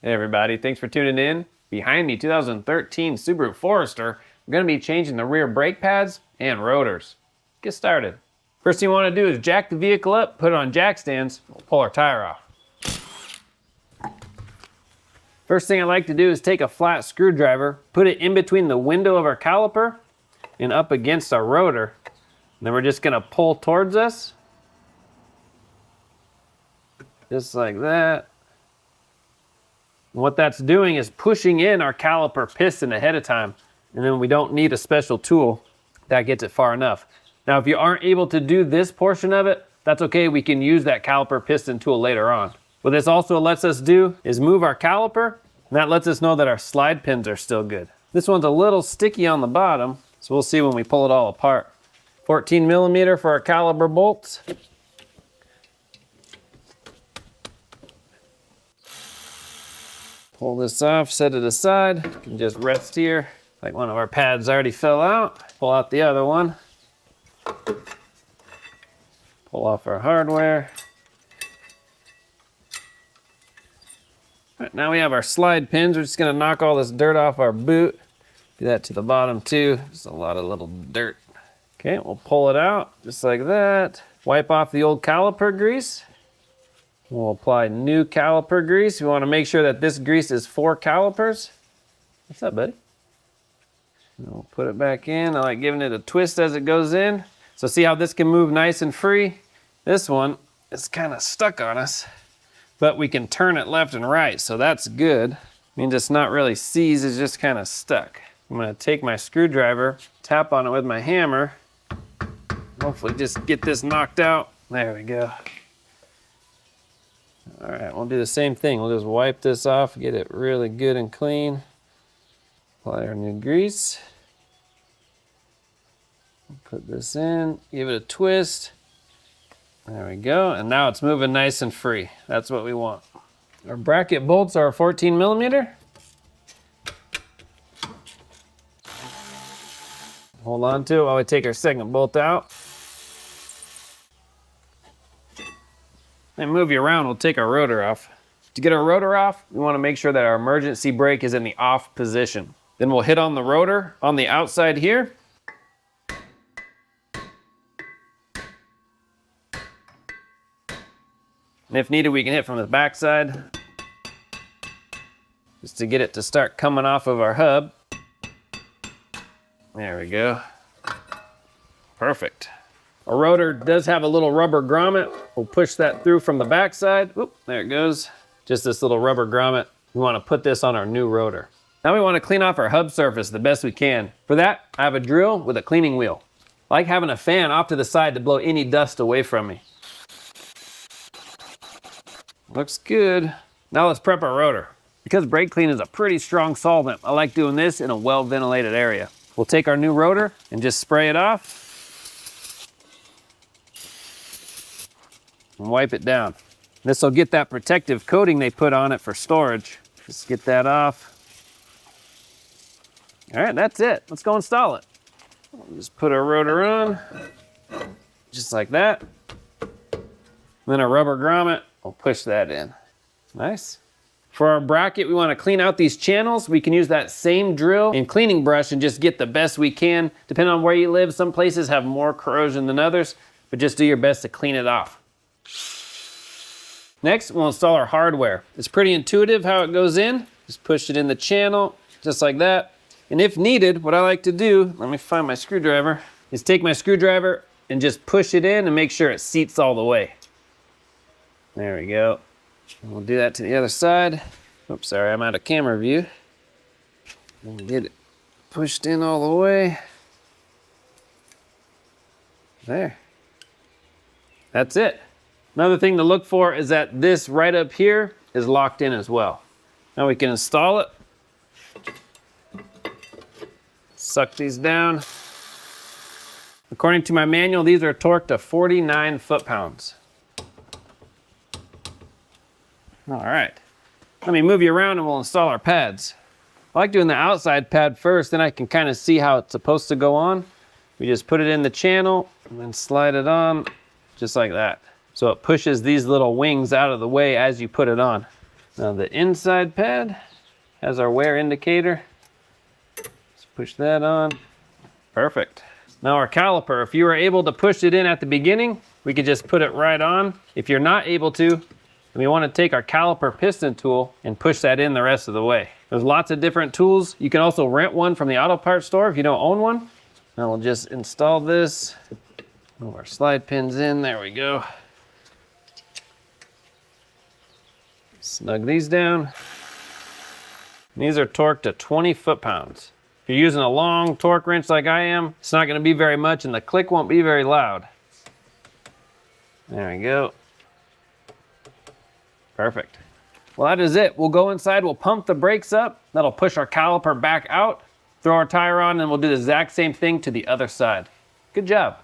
Hey everybody, thanks for tuning in. Behind me, 2013 Subaru Forester. We're going to be changing the rear brake pads and rotors. Get started. First thing you want to do is jack the vehicle up, put it on jack stands, we'll pull our tire off. First thing I like to do is take a flat screwdriver, put it in between the window of our caliper and up against our rotor. And then we're just going to pull towards us. Just like that. And what that's doing is pushing in our caliper piston ahead of time. And then we don't need a special tool that gets it far enough. Now, if you aren't able to do this portion of it, that's okay. We can use that caliper piston tool later on. What this also lets us do is move our caliper, and that lets us know that our slide pins are still good. This one's a little sticky on the bottom, so we'll see when we pull it all apart. 14 millimeter for our caliper bolts. Pull this off, set it aside. You can just rest here. Like one of our pads already fell out. Pull out the other one. Pull off our hardware. All right, now we have our slide pins. We're just gonna knock all this dirt off our boot. Do that to the bottom too. Just a lot of little dirt. Okay, we'll pull it out just like that. Wipe off the old caliper grease. We'll apply new caliper grease. We want to make sure that this grease is for calipers. What's up, buddy? And we'll put it back in. I like giving it a twist as it goes in. So see how this can move nice and free? This one is kind of stuck on us, but we can turn it left and right, so that's good. Means it's not really seized, it's just kind of stuck. I'm going to take my screwdriver, tap on it with my hammer, hopefully just get this knocked out. There we go. All right, we'll do the same thing. We'll just wipe this off, get it really good and clean. Apply our new grease. Put this in, give it a twist. There we go, and now it's moving nice and free. That's what we want. Our bracket bolts are 14 millimeter. Hold on to it while we take our second bolt out. And move you around, we'll take our rotor off. To get our rotor off, we want to make sure that our emergency brake is in the off position. Then we'll hit on the rotor on the outside here. And if needed, we can hit from the backside just to get it to start coming off of our hub. There we go. Perfect. Our rotor does have a little rubber grommet. We'll push that through from the backside. Oop, there it goes. Just this little rubber grommet. We want to put this on our new rotor. Now we want to clean off our hub surface the best we can. For that, I have a drill with a cleaning wheel. I like having a fan off to the side to blow any dust away from me. Looks good. Now let's prep our rotor. Because brake clean is a pretty strong solvent, I like doing this in a well-ventilated area. We'll take our new rotor and just spray it off. And wipe it down. This will get that protective coating they put on it for storage. Just get that off. All right, that's it. Let's go install it. We'll just put our rotor on, just like that. Then a rubber grommet, we'll push that in. Nice. For our bracket, we want to clean out these channels. We can use that same drill and cleaning brush and just get the best we can. Depending on where you live, some places have more corrosion than others, but just do your best to clean it off. Next, we'll install our hardware. It's pretty intuitive how it goes in. Just push it in the channel, just like that. And if needed, what I like to do, let me find my screwdriver, is take my screwdriver and just push it in and make sure it seats all the way. There we go. And we'll do that to the other side. Oops, sorry, I'm out of camera view. And get it pushed in all the way. There. That's it. Another thing to look for is that this right up here is locked in as well. Now we can install it. Suck these down. According to my manual, these are torqued to 49 foot-pounds. All right, let me move you around and we'll install our pads. I like doing the outside pad first, then I can kind of see how it's supposed to go on. We just put it in the channel and then slide it on just like that. So it pushes these little wings out of the way as you put it on. Now the inside pad has our wear indicator. Let's push that on. Perfect. Now our caliper, if you were able to push it in at the beginning, we could just put it right on. If you're not able to, then we want to take our caliper piston tool and push that in the rest of the way. There's lots of different tools. You can also rent one from the auto parts store if you don't own one. Now we'll just install this. Move our slide pins in, there we go. Snug these down. These are torqued to 20 foot-pounds. If you're using a long torque wrench like I am, it's not going to be very much and the click won't be very loud. There we go. Perfect. Well, that is it. We'll go inside, we'll pump the brakes up. That'll push our caliper back out, throw our tire on, and we'll do the exact same thing to the other side. Good job.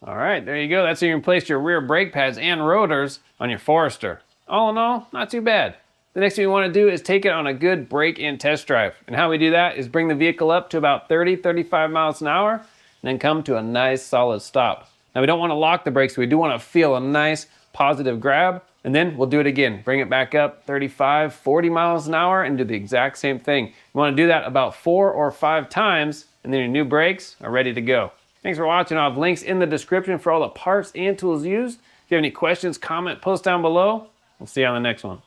All right, there you go. That's how you can place your rear brake pads and rotors on your Forester. All in all, not too bad. The next thing we want to do is take it on a good break-in test drive. And how we do that is bring the vehicle up to about 30, 35 miles an hour, and then come to a nice solid stop. Now we don't want to lock the brakes, we do want to feel a nice positive grab, and then we'll do it again. Bring it back up 35, 40 miles an hour and do the exact same thing. You want to do that about 4 or 5 times, and then your new brakes are ready to go. Thanks for watching. I'll have links in the description for all the parts and tools used. If you have any questions, comment, post down below. We'll see you on the next one.